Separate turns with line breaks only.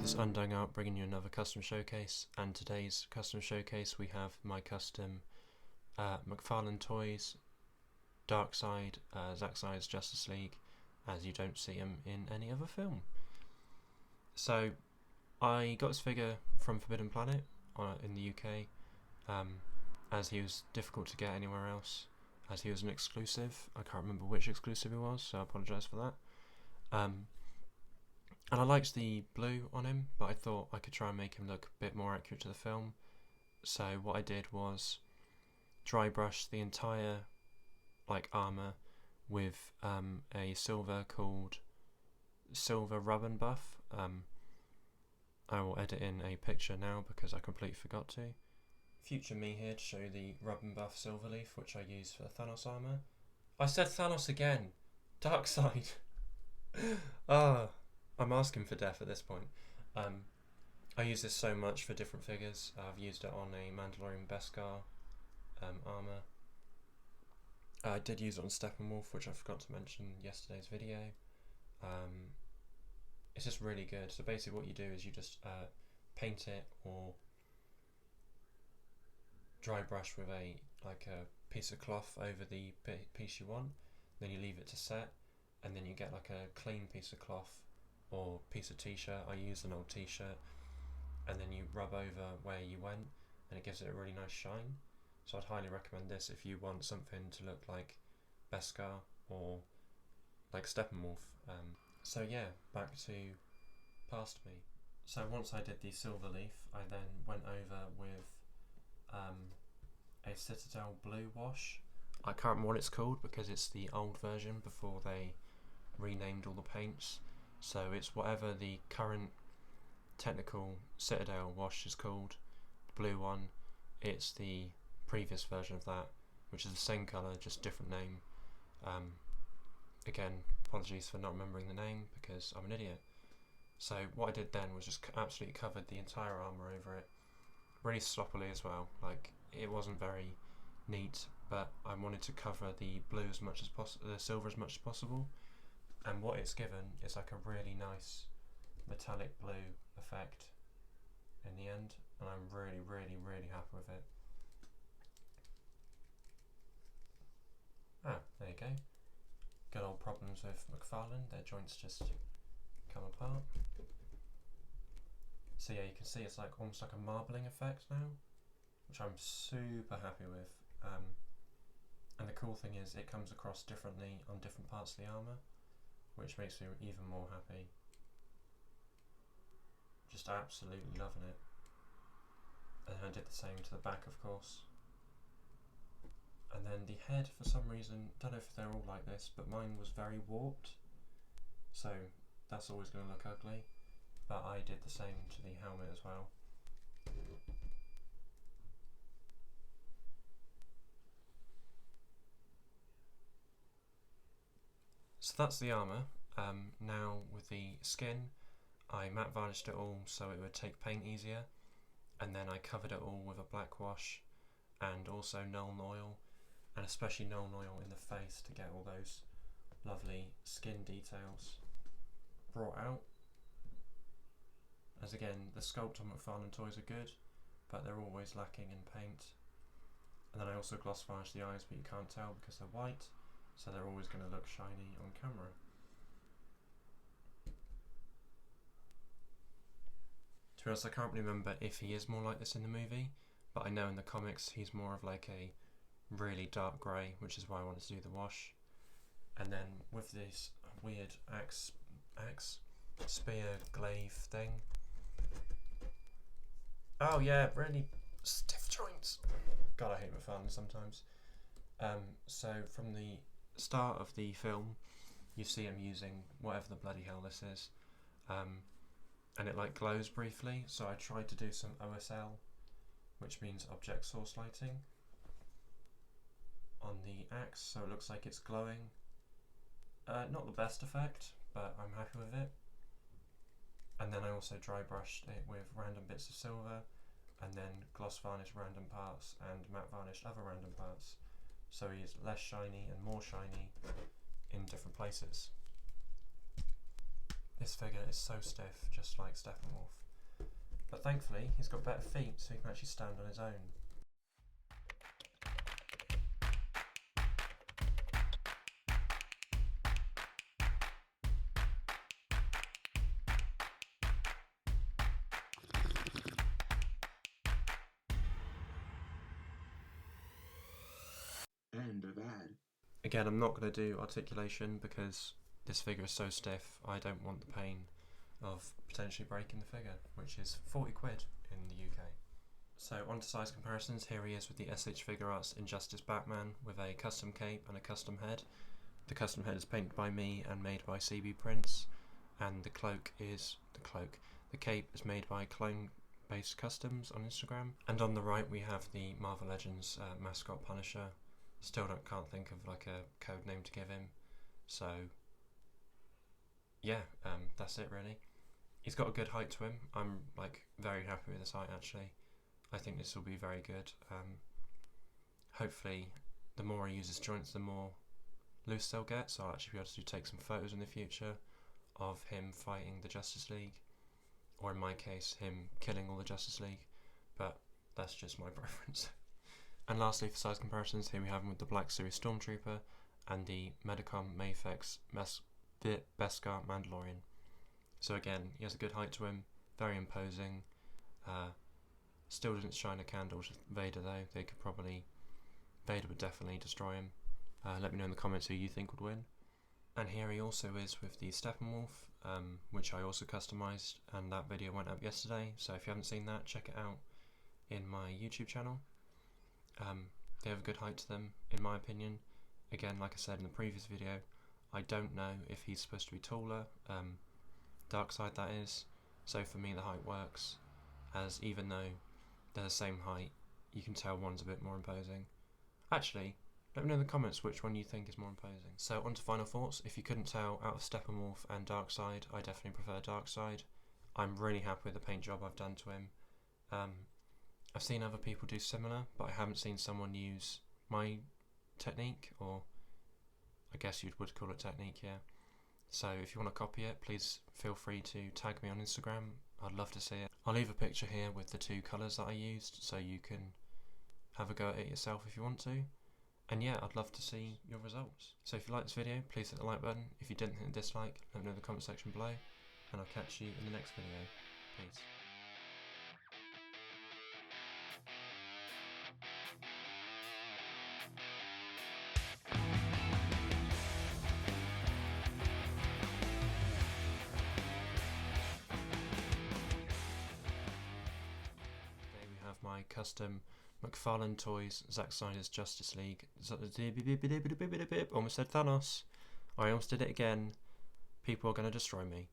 This is Undying out, bringing you another custom showcase, and today's custom showcase we have my custom Mcfarlane toys, Darkseid, Darkseid's Justice League, as you don't see him in any other film. So I got this figure from Forbidden Planet in the UK, as he was difficult to get anywhere else, as he was an exclusive. I can't remember which exclusive he was, so I apologise for that. And I liked the blue on him, but I thought I could try and make him look a bit more accurate to the film. So what I did was dry brush the entire armour with a silver called Silver Rub and Buff. I will edit in a picture now because I completely forgot to. Future me here to show you the Rub and Buff Silver Leaf, which I use for the Thanos armour. I said Thanos again! Darkseid! I'm asking for death at this point. I use this so much for different figures. I've used it on a Mandalorian Beskar armour. I did use it on Steppenwolf, which I forgot to mention in yesterday's video. It's just really good. So basically what you do is you just paint it or dry brush with a piece of cloth over the piece you want. Then you leave it to set, and then you get like a clean piece of cloth or piece of t-shirt. I used an old t-shirt, and then you rub over where you went, and it gives it a really nice shine. So I'd highly recommend this if you want something to look like Beskar or like Steppenwolf. So yeah, back to past me. So once I did the silver leaf, I then went over with a Citadel blue wash. I can't remember what it's called because it's the old version before they renamed all the paints. So it's whatever the current technical Citadel wash is called, the blue one. It's the previous version of that, which is the same colour, just different name. Again, apologies for not remembering the name because I'm an idiot. So what I did then was just absolutely covered the entire armour over it, really sloppily as well. Like, it wasn't very neat, but I wanted to cover the blue as much as possible, the silver as much as possible. And what it's given is like a really nice metallic blue effect in the end, and I'm really happy with it. There you go. Good old problems with Mcfarlane, their joints just come apart. So yeah, you can see it's like almost like a marbling effect now, which I'm super happy with. And the cool thing is it comes across differently on different parts of the armour, which makes me even more happy. Just absolutely loving it. And I did the same to the back, of course. And then the head, for some reason, don't know if they're all like this, but mine was very warped, so that's always going to look ugly. But I did the same to the helmet as well. So that's the armour. Now with the skin, I matte varnished it all so it would take paint easier, and then I covered it all with a black wash and also Nuln Oil, and especially Nuln Oil in the face to get all those lovely skin details brought out. As again, the sculpt on Mcfarlane toys are good, but they're always lacking in paint. And then I also gloss varnish the eyes, but you can't tell because they're white, so they're always going to look shiny on camera. To be honest, I can't remember if he is more like this in the movie, but I know in the comics he's more of like a really dark grey, which is why I wanted to do the wash. And then with this weird axe spear glaive thing. Oh yeah, really stiff joints. God, I hate Mcfarlane sometimes. So from the start of the film, you see him using whatever the bloody hell this is, and it like glows briefly. So I tried to do some OSL, which means object source lighting, on the axe, so it looks like it's glowing. Not the best effect, but I'm happy with it. And then I also dry brushed it with random bits of silver, and then gloss varnished random parts and matte varnished other random parts, so he's less shiny and more shiny in different places. This figure is so stiff, just like Steppenwolf. But thankfully, he's got better feet, so he can actually stand on his own.
End of ad.
Again, I'm not going to do articulation because this figure is so stiff, I don't want the pain of potentially breaking the figure, which is 40 quid in the UK. So on to size comparisons. Here he is with the SH Figure Arts Injustice Batman with a custom cape and a custom head. The custom head is painted by me and made by CB Prints, and the cape is made by Clone Based Customs on Instagram. And on the right we have the Marvel Legends mascot Punisher. Still can't think of like a code name to give him. So yeah, that's it really. He's got a good height to him. I'm like very happy with his height actually. I think this will be very good. Hopefully the more he uses joints, the more loose they'll get, so I'll actually be able to take some photos in the future of him fighting the Justice League, or in my case him killing all the Justice League, but that's just my preference. And lastly, for size comparisons, here we have him with the Black Series Stormtrooper and the Medicom Mayfex Beskar Mandalorian. So again, he has a good height to him, very imposing. Still doesn't shine a candle to Vader though. Vader would definitely destroy him. Let me know in the comments who you think would win. And here he also is with the Steppenwolf, which I also customised, and that video went up yesterday, so if you haven't seen that, check it out in my YouTube channel. They have a good height to them, in my opinion. Again, like I said in the previous video, I don't know if he's supposed to be taller, Darkseid that is, so for me the height works, as even though they're the same height, you can tell one's a bit more imposing. Actually, let me know in the comments which one you think is more imposing. So on to final thoughts. If you couldn't tell, out of Steppenwolf and Darkseid, I definitely prefer Darkseid. I'm really happy with the paint job I've done to him. I've seen other people do similar, but I haven't seen someone use my technique, or I guess you would call it technique, yeah. So if you want to copy it, please feel free to tag me on Instagram. I'd love to see it. I'll leave a picture here with the two colours that I used, so you can have a go at it yourself if you want to. And yeah, I'd love to see your results. So if you like this video, please hit the like button. If you didn't hit the dislike, let me know in the comment section below, and I'll catch you in the next video. Peace. My custom Mcfarlane Toys Zack Snyder's Justice League. Almost said Thanos. I almost did it again. People are going to destroy me.